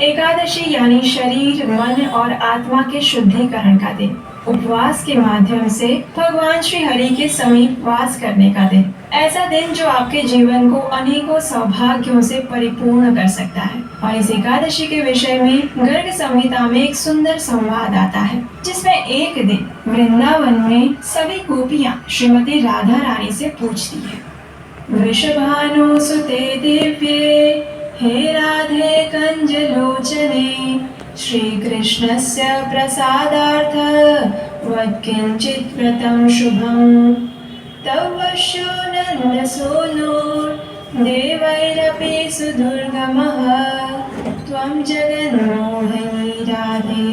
एकादशी यानी शरीर, मन और आत्मा के शुद्धिकरण का दिन। उपवास के माध्यम से भगवान श्री हरि के समीप वास करने का दिन। ऐसा दिन जो आपके जीवन को अनेकों सौभाग्यों से परिपूर्ण कर सकता है। और इस एकादशी के विषय में गर्ग संहिता में एक सुंदर संवाद आता है, जिसमें एक दिन वृंदावन में सभी गोपियां श्रीमती राधा रानी से पूछती है, वृषभानुसुते दिव्ये हे राधे कंजलोचने, श्रीकृष्णस्य प्रसादार्थ वत्किंचित् व्रतं शुभम्। तव वश्यो नन्दसोनो देवैरपि सुदुर्गमः, त्वं जगन्मोहिनी राधे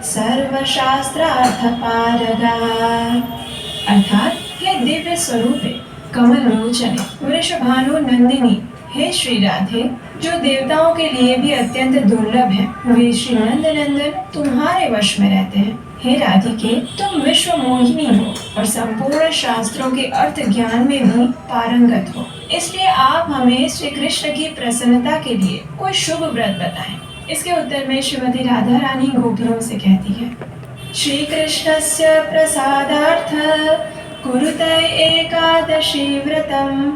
सर्वशास्त्रार्थ पारगा। अर्थात हे दिव्य स्वरूपे, कमल लोचने, वृषभानु नंदिनी, हे श्री राधे, जो देवताओं के लिए भी अत्यंत दुर्लभ है, वे श्री नंद नंदन तुम्हारे वश में रहते हैं। हे राधिके, तुम विश्व मोहिनी हो और संपूर्ण शास्त्रों के अर्थ ज्ञान में भी पारंगत हो, इसलिए आप हमें श्री कृष्ण की प्रसन्नता के लिए कोई शुभ व्रत बताएं। इसके उत्तर में श्रीमती राधा रानी गोपियों से कहती है, श्री कृष्णस्य प्रसादार्थ कुरुते एकादशी व्रतम्,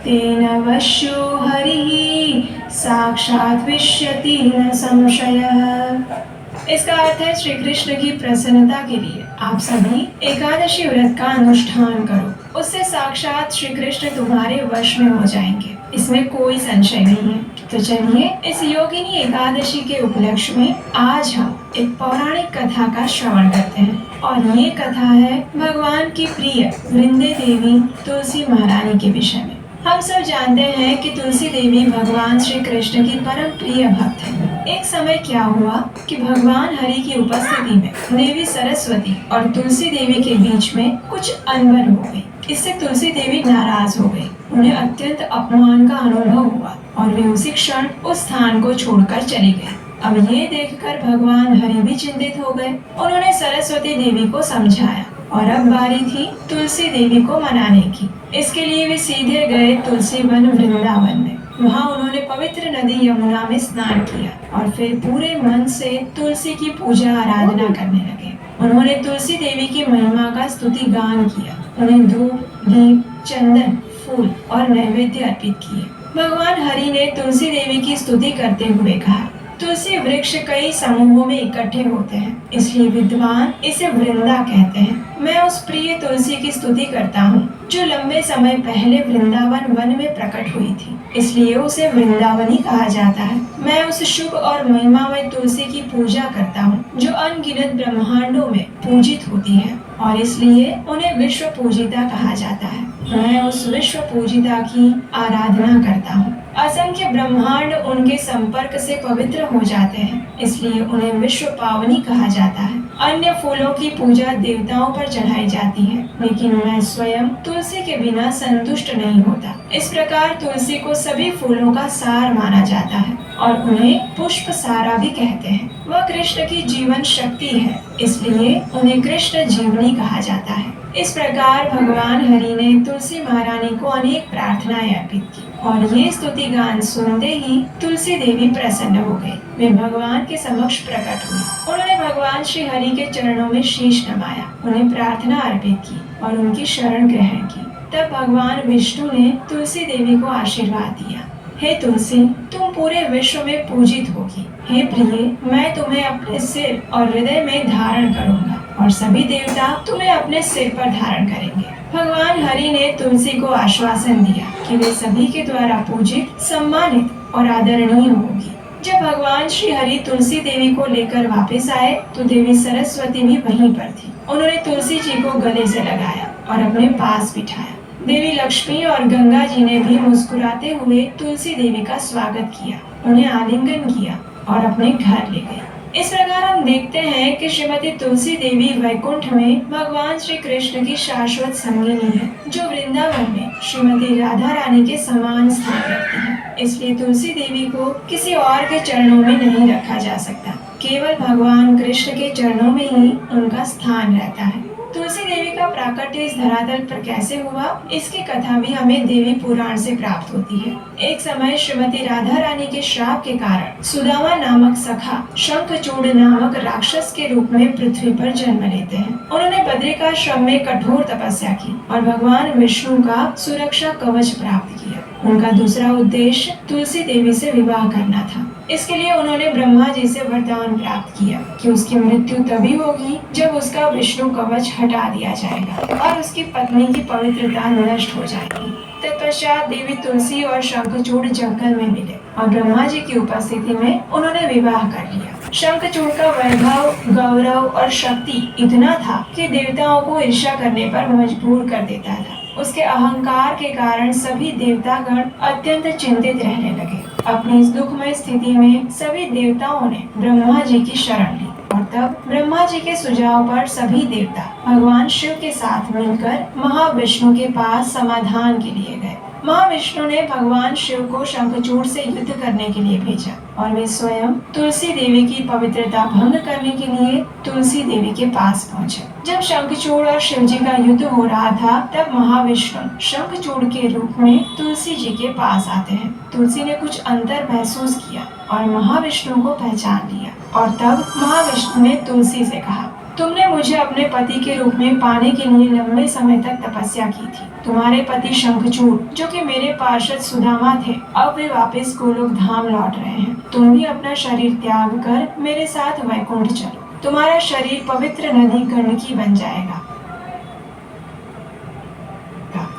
तेन वश्यो हरिः साक्षात् विष्यति न संशयः। इसका अर्थ है, श्री कृष्ण की प्रसन्नता के लिए आप सभी एकादशी व्रत का अनुष्ठान करो, उससे साक्षात श्री कृष्ण तुम्हारे वश में हो जाएंगे, इसमें कोई संशय नहीं है। तो चलिए इस योगिनी एकादशी के उपलक्ष्य में आज हम एक पौराणिक कथा का श्रवण करते हैं। और ये कथा है भगवान की प्रिय वृंदे देवी तुलसी महारानी के विषय में। हम सब जानते हैं कि तुलसी देवी भगवान श्री कृष्ण की परम प्रिय भक्त है। एक समय क्या हुआ कि भगवान हरि की उपस्थिति में देवी सरस्वती और तुलसी देवी के बीच में कुछ अनबन हो गई। इससे तुलसी देवी नाराज हो गई, उन्हें अत्यंत अपमान का अनुभव हुआ और वे उसी क्षण उस स्थान को छोड़कर चली गई। अब ये देखकर भगवान हरि भी चिंतित हो गए। उन्होंने सरस्वती देवी को समझाया और अब बारी थी तुलसी देवी को मनाने की। इसके लिए वे सीधे गए तुलसी वन वृंदावन में। वहाँ उन्होंने पवित्र नदी यमुना में स्नान किया और फिर पूरे मन से तुलसी की पूजा आराधना करने लगे। उन्होंने तुलसी देवी की महिमा का स्तुति गान किया, उन्हें धूप, दीप, चंदन, फूल और नैवेद्य अर्पित किए। भगवान हरि ने तुलसी देवी की स्तुति करते हुए कहा, तुलसी वृक्ष कई समूहों में इकट्ठे होते हैं, इसलिए विद्वान इसे वृंदा कहते हैं। मैं उस प्रिय तुलसी की स्तुति करता हूँ जो लंबे समय पहले वृंदावन वन में प्रकट हुई थी, इसलिए उसे वृंदावनी कहा जाता है। मैं उस शुभ और महिमामय तुलसी की पूजा करता हूँ जो अनगिनत ब्रह्मांडों में पूजित होती है और इसलिए उन्हें विश्व पूजिता कहा जाता है। मैं उस विश्व पूजिता की आराधना करता हूँ। असंख्य ब्रह्मांड उनके संपर्क से पवित्र हो जाते हैं, इसलिए उन्हें विश्व पावनी कहा जाता है। अन्य फूलों की पूजा देवताओं पर चढ़ाई जाती है, लेकिन मैं स्वयं तुलसी के बिना संतुष्ट नहीं होता। इस प्रकार तुलसी को सभी फूलों का सार माना जाता है और उन्हें पुष्प सारा भी कहते हैं। वह कृष्ण की जीवन शक्ति है, इसलिए उन्हें कृष्ण जीवनी कहा जाता है। इस प्रकार भगवान हरि ने तुलसी महारानी को अनेक प्रार्थनाएं अर्पित की और ये स्तुति गान सुनते ही तुलसी देवी प्रसन्न हो गई। वे भगवान के समक्ष प्रकट हुई। उन्होंने भगवान श्री हरि के चरणों में शीश नवाया, उन्हें प्रार्थना अर्पित की और उनकी शरण ग्रहण की। तब भगवान विष्णु ने तुलसी देवी को आशीर्वाद दिया, हे तुलसी, तुम पूरे विश्व में पूजित होगी। हे प्रिय, मैं तुम्हें अपने सिर और हृदय में धारण करूंगा और सभी देवता तुम्हें अपने सिर पर धारण करेंगे। भगवान हरि ने तुलसी को आश्वासन दिया कि वे सभी के द्वारा पूजित, सम्मानित और आदरणीय होगी। जब भगवान श्री हरि तुलसी देवी को लेकर वापस आए तो देवी सरस्वती भी वहीं पर थी। उन्होंने तुलसी जी को गले से लगाया और अपने पास बिठाया। देवी लक्ष्मी और गंगा जी ने भी मुस्कुराते हुए तुलसी देवी का स्वागत किया, उन्हें आलिंगन किया और अपने घर ले गए। इस प्रकार हम देखते हैं कि श्रीमती तुलसी देवी वैकुंठ में भगवान श्री कृष्ण की शाश्वत संगिनी है, जो वृंदावन में श्रीमती राधा रानी के समान स्थान रखती है। इसलिए तुलसी देवी को किसी और के चरणों में नहीं रखा जा सकता, केवल भगवान कृष्ण के चरणों में ही उनका स्थान रहता है। तुलसी देवी का प्राकट्य इस धरातल पर कैसे हुआ, इसकी कथा भी हमें देवी पुराण से प्राप्त होती है। एक समय श्रीमती राधा रानी के श्राप के कारण सुदामा नामक सखा शंखचूड़ नामक राक्षस के रूप में पृथ्वी पर जन्म लेते हैं। उन्होंने बद्रिकाश्रम में कठोर तपस्या की और भगवान विष्णु का सुरक्षा कवच प्राप्त किया। उनका दूसरा उद्देश्य तुलसी देवी से विवाह करना था। इसके लिए उन्होंने ब्रह्मा जी से वरदान प्राप्त किया कि उसकी मृत्यु तभी होगी जब उसका विष्णु कवच हटा दिया जाएगा और उसकी पत्नी की पवित्रता नष्ट हो जाएगी। तत्पश्चात देवी तुलसी और शंखचूड़ जंगल में मिले और ब्रह्मा जी की उपस्थिति में उन्होंने विवाह कर लिया। शंखचूड़ का वैभव, गौरव और शक्ति इतना था कि देवताओं को ईर्ष्या करने पर मजबूर कर देता था। उसके अहंकार के कारण सभी देवतागण अत्यंत चिंतित रहने लगे। अपनी इस दुखमय स्थिति में सभी देवताओं ने ब्रह्मा जी की शरण ली और तब ब्रह्मा जी के सुझाव पर सभी देवता भगवान शिव के साथ मिलकर महाविष्णु के पास समाधान के लिए गए। महाविष्णु ने भगवान शिव को शंखचूड़ से युद्ध करने के लिए भेजा और वे स्वयं तुलसी देवी की पवित्रता भंग करने के लिए तुलसी देवी के पास पहुँचे। जब शंखचूड़ और शिव जी का युद्ध हो रहा था, तब महाविष्णु शंखचूड़ के रूप में तुलसी जी के पास आते हैं। तुलसी ने कुछ अंतर महसूस किया और महाविष्णु को पहचान लिया और तब महाविष्णु ने तुलसी से कहा, तुमने मुझे अपने पति के रूप में पाने के लिए लंबे समय तक तपस्या की थी। तुम्हारे पति शंखचूड़, जो कि मेरे पार्षद सुदामा थे, अब वे वापस गोलोक धाम लौट रहे हैं। तुम भी अपना शरीर त्याग कर मेरे साथ वैकुंठ चलो। तुम्हारा शरीर पवित्र नदी गंडकी बन जाएगा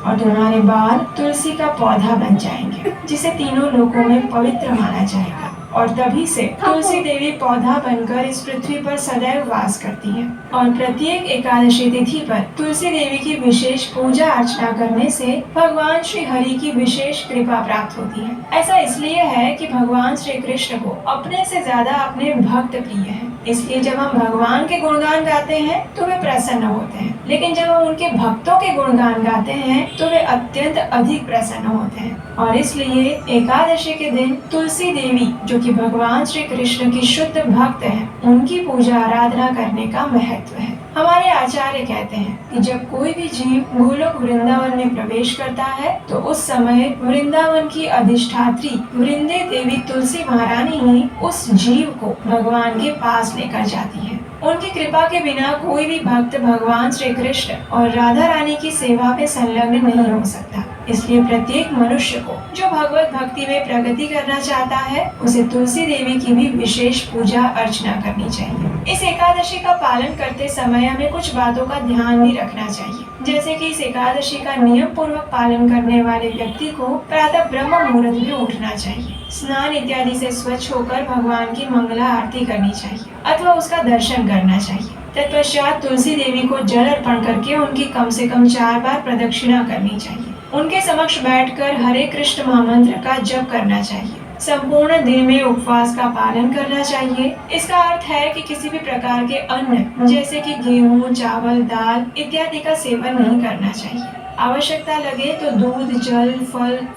और तुम्हारे बाल तुलसी का पौधा बन जाएंगे, जिसे तीनों लोकों में पवित्र माना जाएगा। और तभी से तुलसी देवी पौधा बनकर इस पृथ्वी पर सदैव वास करती है और प्रत्येक एकादशी तिथि पर तुलसी देवी की विशेष पूजा अर्चना करने से भगवान श्री हरि की विशेष कृपा प्राप्त होती है। ऐसा इसलिए है कि भगवान श्री कृष्ण को अपने से ज्यादा अपने भक्त प्रिय हैं। इसलिए जब हम भगवान के गुणगान गाते हैं तो वे प्रसन्न होते हैं, लेकिन जब हम उनके भक्तों के गुणगान गाते हैं तो वे अत्यंत अधिक प्रसन्न होते हैं। और इसलिए एकादशी के दिन तुलसी देवी, जो कि भगवान श्री कृष्ण की शुद्ध भक्त हैं, उनकी पूजा आराधना करने का महत्व है। हमारे आचार्य कहते हैं कि जब कोई भी जीव गोलोक वृंदावन में प्रवेश करता है तो उस समय वृंदावन की अधिष्ठात्री वृंदे देवी तुलसी महारानी ही उस जीव को भगवान के पास लेकर जाती है। उनकी कृपा के बिना कोई भी भक्त भगवान श्री कृष्ण और राधा रानी की सेवा में संलग्न नहीं हो सकता। इसलिए प्रत्येक मनुष्य को जो भगवत भक्ति में प्रगति करना चाहता है, उसे तुलसी देवी की भी विशेष पूजा अर्चना करनी चाहिए। इस एकादशी का पालन करते समय हमें कुछ बातों का ध्यान भी रखना चाहिए, जैसे कि इस एकादशी का नियम पूर्वक पालन करने वाले व्यक्ति को प्रातः ब्रह्म मुहूर्त में उठना चाहिए, स्नान इत्यादि से स्वच्छ होकर भगवान की मंगला आरती करनी चाहिए अथवा उसका दर्शन करना चाहिए। तत्पश्चात तुलसी देवी को जल अर्पण करके उनकी कम से कम 4 बार प्रदक्षिणा करनी चाहिए। उनके समक्ष बैठकर हरे कृष्ण महामंत्र का जप करना चाहिए। संपूर्ण दिन में उपवास का पालन करना चाहिए। इसका अर्थ है कि किसी भी प्रकार के अन्न जैसे कि गेहूं, चावल, दाल इत्यादि का सेवन नहीं करना चाहिए। आवश्यकता लगे तो दूध, जल,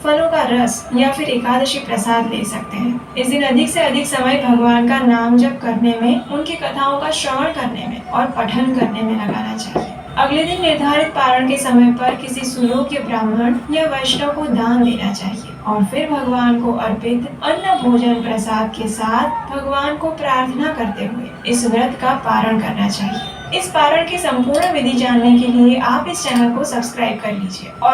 फलों का रस या फिर एकादशी प्रसाद ले सकते हैं। इस दिन अधिक से अधिक समय भगवान का नाम जप करने में, उनकी कथाओं का श्रवण करने में और पठन करने में लगाना चाहिए। अगले दिन निर्धारित पारण के समय पर किसी सुयोग्य ब्राह्मण या वैष्णव को दान देना चाहिए और फिर भगवान को अर्पित अन्न भोजन प्रसाद के साथ भगवान को प्रार्थना करते हुए इस व्रत का पारण करना चाहिए। इस पारण की संपूर्ण विधि जानने के लिए आप इस चैनल को सब्सक्राइब कर लीजिए और